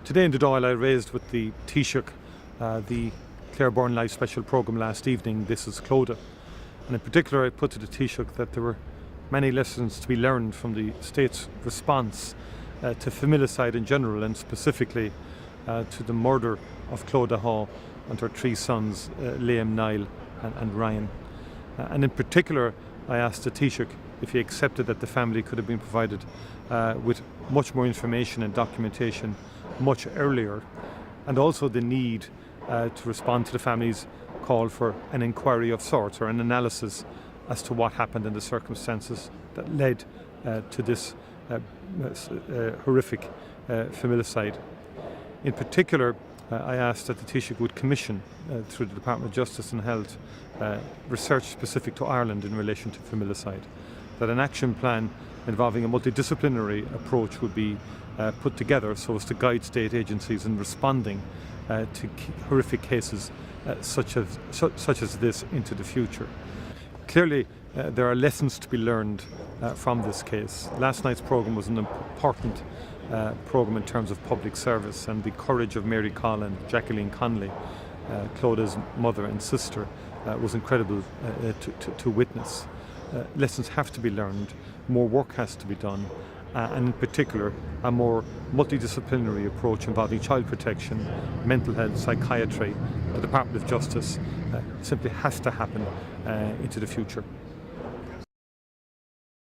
Today in the Dáil I raised with the Taoiseach the Claire Byrne Live special programme last evening, This is Clodagh. And in particular I put to the Taoiseach that there were many lessons to be learned from the state's response to familicide in general, and specifically to the murder of Clodagh Hawe and her three sons, Liam, Niall and Ryan. And in particular I asked the Taoiseach if he accepted that the family could have been provided with much more information and documentation much earlier, and also the need to respond to the family's call for an inquiry of sorts, or an analysis as to what happened in the circumstances that led to this horrific familicide. In particular, I asked that the Taoiseach would commission, through the Department of Justice and Health, research specific to Ireland in relation to familicide, that an action plan involving a multidisciplinary approach would be put together so as to guide state agencies in responding to horrific cases such as this into the future. Clearly, there are lessons to be learned from this case. Last night's programme was an important programme in terms of public service, and the courage of Mary Call and Jacqueline Connolly, Clodagh's mother and sister, was incredible to witness. Lessons have to be learned, more work has to be done, and in particular a more multidisciplinary approach involving child protection, mental health, psychiatry, the Department of Justice simply has to happen into the future.